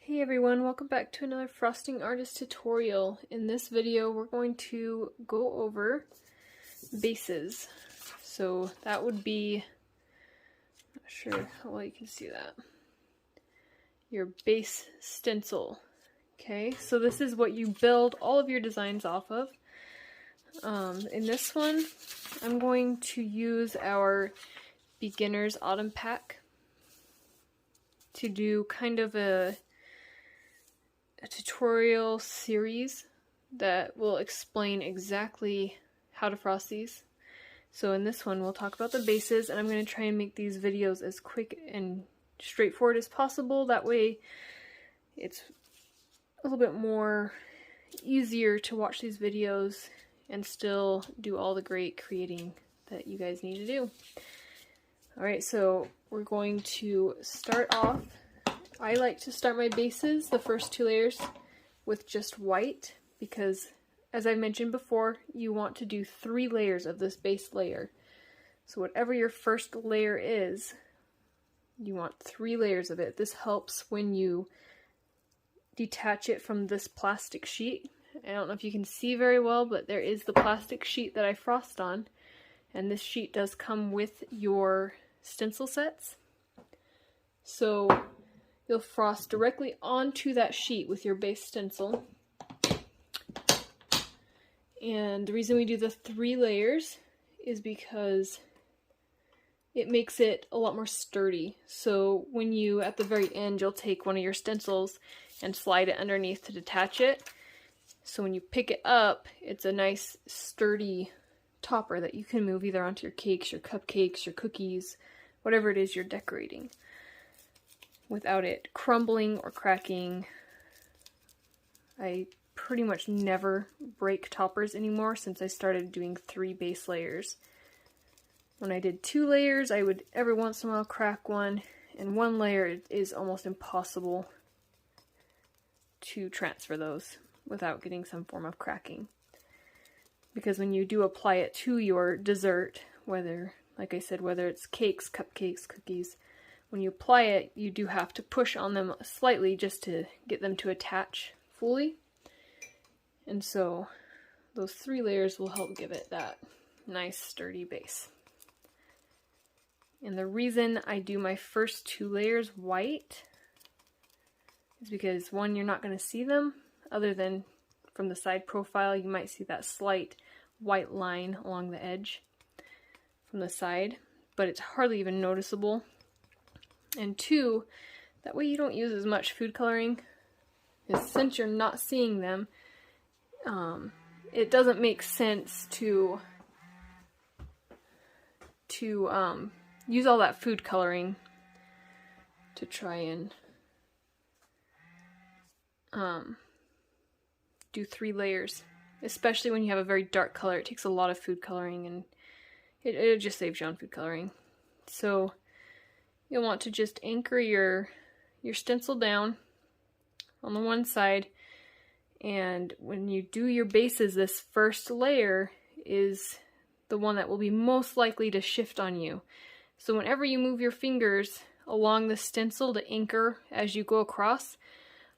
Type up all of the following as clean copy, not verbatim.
Hey everyone, welcome back to another Frosting Artist tutorial. In this video we're going to go over bases. So that would be, not sure how well you can see that, your base stencil. Okay, so this is what you build all of your designs off of. In this one I'm going to use our Beginner's Autumn Pack to do kind of a tutorial series that will explain exactly how to frost these. So in this one we'll talk about the bases, and I'm going to try and make these videos as quick and straightforward as possible. That way it's a little bit more easier to watch these videos and still do all the great creating that you guys need to do. Alright, so we're going to start off. I like to start my bases, the first two layers, with just white because, as I mentioned before, you want to do 3 layers of this base layer. So whatever your first layer is, you want 3 layers of it. This helps when you detach it from this plastic sheet. I don't know if you can see very well, but there is the plastic sheet that I frost on, and this sheet does come with your stencil sets. So you'll frost directly onto that sheet with your base stencil. And the reason we do the 3 layers is because it makes it a lot more sturdy. So when you, at the very end, you'll take one of your stencils and slide it underneath to detach it. So when you pick it up, it's a nice sturdy topper that you can move either onto your cakes, your cupcakes, your cookies, whatever it is you're decorating, without it crumbling or cracking. I pretty much never break toppers anymore since I started doing 3 base layers. When I did 2 layers, I would every once in a while crack one, and 1 layer is almost impossible to transfer those without getting some form of cracking. Because when you do apply it to your dessert, whether, like I said, whether it's cakes, cupcakes, cookies, when you apply it, you do have to push on them slightly just to get them to attach fully. And so those 3 layers will help give it that nice sturdy base. And the reason I do my first 2 layers white is because, one, you're not going to see them other than from the side profile. You might see that slight white line along the edge from the side, but it's hardly even noticeable. And 2, that way you don't use as much food coloring, because since you're not seeing them, it doesn't make sense to use all that food coloring to try and do 3 layers, especially when you have a very dark color. It takes a lot of food coloring, and it just saves you on food coloring. So you'll want to just anchor your stencil down on the one side, and when you do your bases, this first layer is the one that will be most likely to shift on you. So whenever you move your fingers along the stencil to anchor as you go across,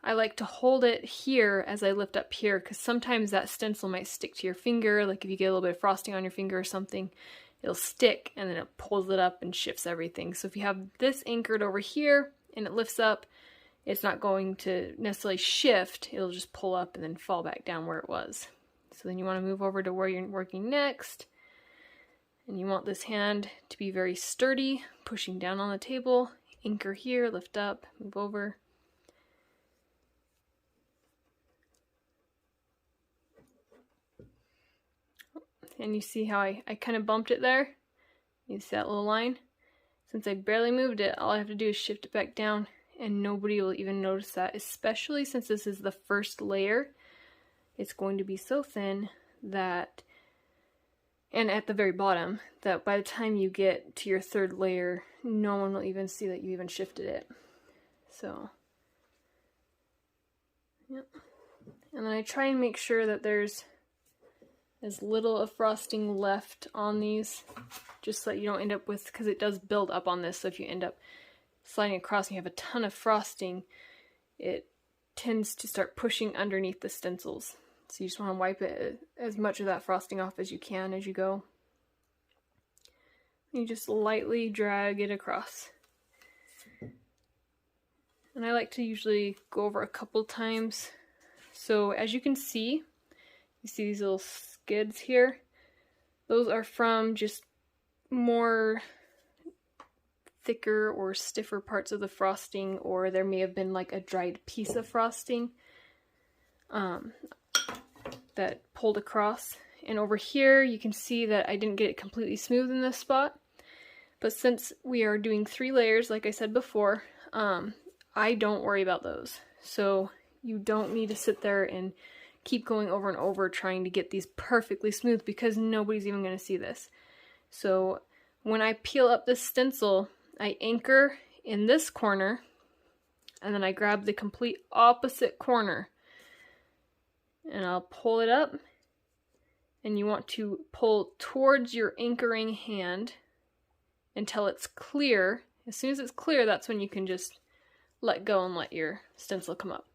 I like to hold it here as I lift up here, because sometimes that stencil might stick to your finger. Like if you get a little bit of frosting on your finger or something, it'll stick and then it pulls it up and shifts everything. So if you have this anchored over here and it lifts up, it's not going to necessarily shift, it'll just pull up and then fall back down where it was. So then you want to move over to where you're working next, and you want this hand to be very sturdy, pushing down on the table. Anchor here, lift up, move over. And you see how I kind of bumped it there? You see that little line? Since I barely moved it, all I have to do is shift it back down, and nobody will even notice that, especially since this is the first layer. It's going to be so thin that, and at the very bottom, that by the time you get to your 3rd layer, no one will even see that you even shifted it. So, yep. And then I try and make sure that there's as little of frosting left on these, just so that you don't end up with, because it does build up on this, so if you end up sliding across and you have a ton of frosting, it tends to start pushing underneath the stencils. So you just want to wipe it, as much of that frosting off as you can as you go. You just lightly drag it across. And I like to usually go over a couple times. So as you can see, you see these little skids here? Those are from just more thicker or stiffer parts of the frosting, or there may have been like a dried piece of frosting that pulled across. And over here you can see that I didn't get it completely smooth in this spot, but since we are doing 3 layers like I said before, I don't worry about those. So you don't need to sit there and keep going over and over trying to get these perfectly smooth, because nobody's even going to see this. So when I peel up this stencil, I anchor in this corner, and then I grab the complete opposite corner, and I'll pull it up, and you want to pull towards your anchoring hand until it's clear. As soon as it's clear, that's when you can just let go and let your stencil come up.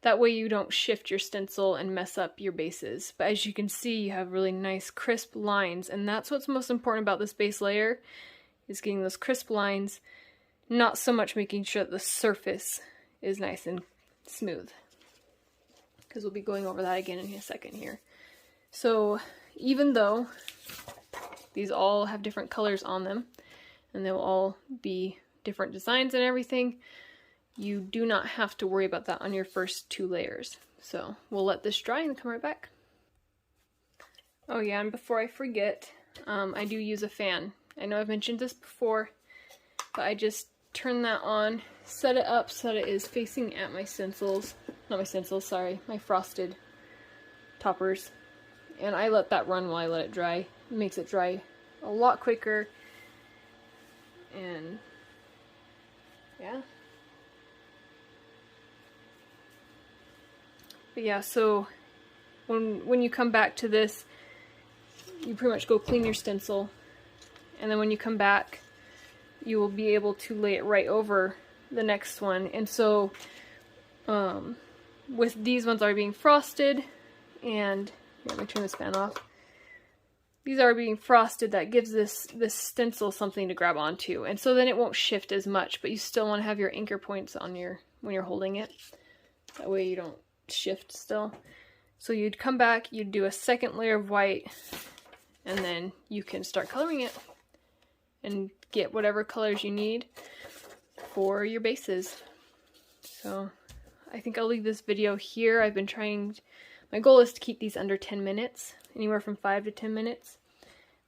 That way you don't shift your stencil and mess up your bases. But as you can see, you have really nice crisp lines, and that's what's most important about this base layer, is getting those crisp lines, not so much making sure that the surface is nice and smooth, because we'll be going over that again in a second here. So even though these all have different colors on them, and they'll all be different designs and everything, you do not have to worry about that on your first 2 layers. So we'll let this dry and come right back. Oh yeah, and before I forget, I do use a fan. I know I've mentioned this before, but I just turn that on, set it up so that it is facing at my stencils, not my stencils, sorry, my frosted toppers. And I let that run while I let it dry. It makes it dry a lot quicker. And yeah. But yeah, so when you come back to this, you pretty much go clean your stencil, and then when you come back, you will be able to lay it right over the next one. And so with these ones already being frosted, and here, let me turn this fan off. These are being frosted, that gives this stencil something to grab onto, and so then it won't shift as much, but you still want to have your anchor points on when you're holding it. That way you don't shift still. So you'd come back, you'd do a second layer of white, and then you can start coloring it and get whatever colors you need for your bases. So I think I'll leave this video here. I've been trying, my goal is to keep these under 10 minutes, anywhere from 5 to 10 minutes.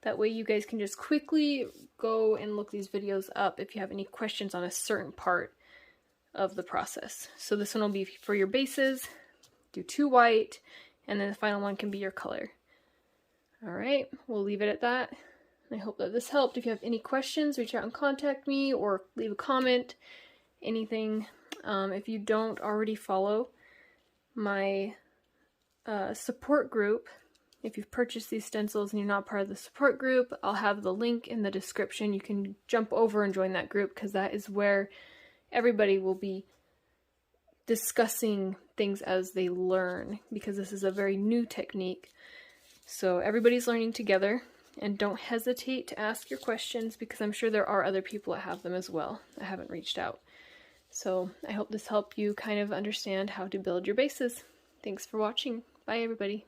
That way you guys can just quickly go and look these videos up if you have any questions on a certain part of the process. So this one will be for your bases, do 2 white, and then the final one can be your color. Alright, we'll leave it at that. I hope that this helped. If you have any questions, reach out and contact me, or leave a comment, anything. If you don't already follow my support group, if you've purchased these stencils and you're not part of the support group, I'll have the link in the description. You can jump over and join that group, because that is where everybody will be discussing things as they learn, because this is a very new technique. So everybody's learning together, and don't hesitate to ask your questions, because I'm sure there are other people that have them as well. I haven't reached out. So I hope this helped you kind of understand how to build your bases. Thanks for watching. Bye everybody.